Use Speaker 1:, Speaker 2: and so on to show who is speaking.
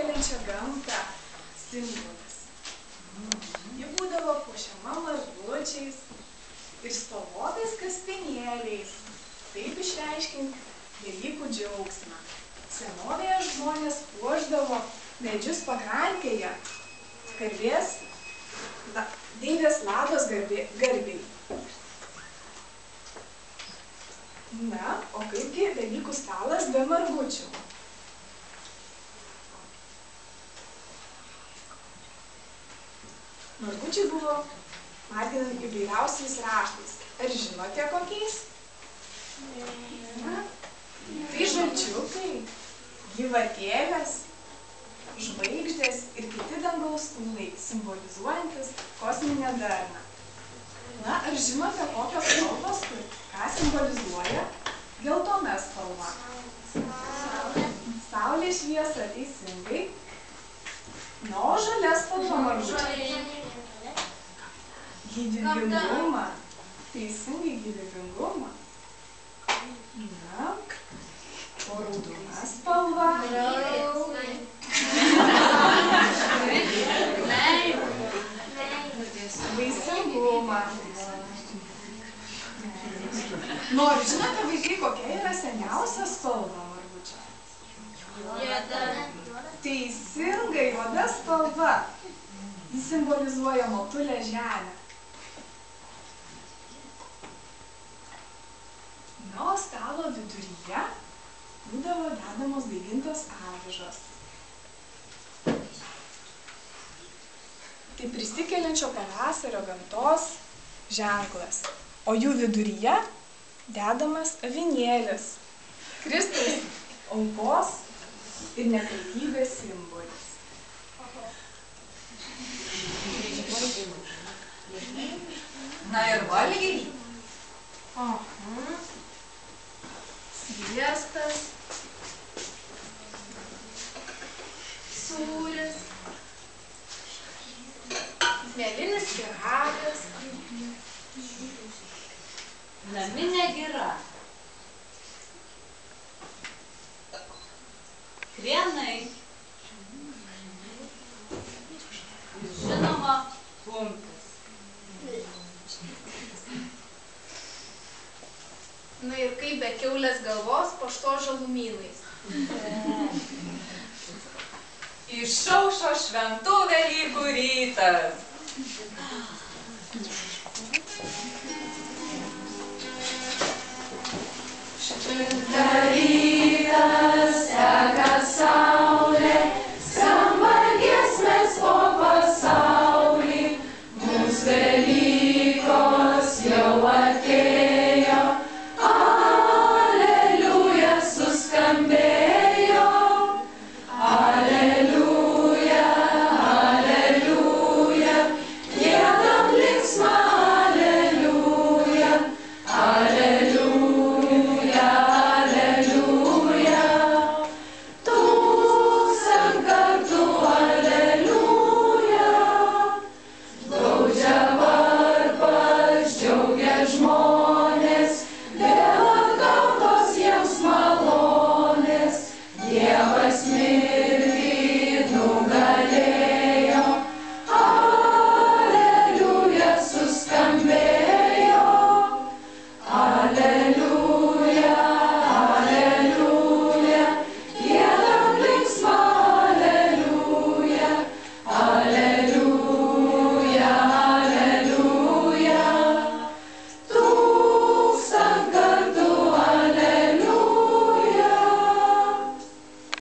Speaker 1: Keliančią gamtą simbolis. Ji būdavo puošiama margučiais ir spalvotais kaspinėliais, taip išreiškiant Velykų džiaugsmą. Senovėje žmonės puošdavo medžius pakrantėje deivės Lados garbei. Na, o kaipgi Velykų stalas be margučių? Margučiai buvo marginami įvairiausiais raštais. Ar žinote kokiais? Ne. Tai žalčiukai, gyvatėlės, žvaigždės ir kiti dangaus kūnai, simbolizuojantis kosminę darną. Na, ar žinote kokios spalvos, ką simbolizuoja? Geltona spalva. Saulės šviesa, teisingai. Na, o žalia spalva margučiai. Gyvybingumą. Teisingai, gyvybingumą. Na, o raudona spalva. Vaisingumą. Nori, žinote, vaikai, kokia yra seniausia spalva margučio?
Speaker 2: Juoda.
Speaker 1: Teisingai, juoda spalva. Ji simbolizuoja motulę žemę. Na, o stalo viduryje būdavo dedamos daigintos avižos. Tai prisikeliančio pavasario gamtos ženklas, o jų viduryje dedamas avinėlis, Kristaus aukos ir nekaltybės simbolis.
Speaker 2: Na ir valgiai.
Speaker 1: Sviestas, sūris, mėlynis pyragas,
Speaker 2: Naminė gira. Krienai. Žinoma, kumpis.
Speaker 1: na ir kaip be kiaulės galvos paštos žalumynais.
Speaker 2: Išaušo šventų Velykų rytas.
Speaker 1: Šventa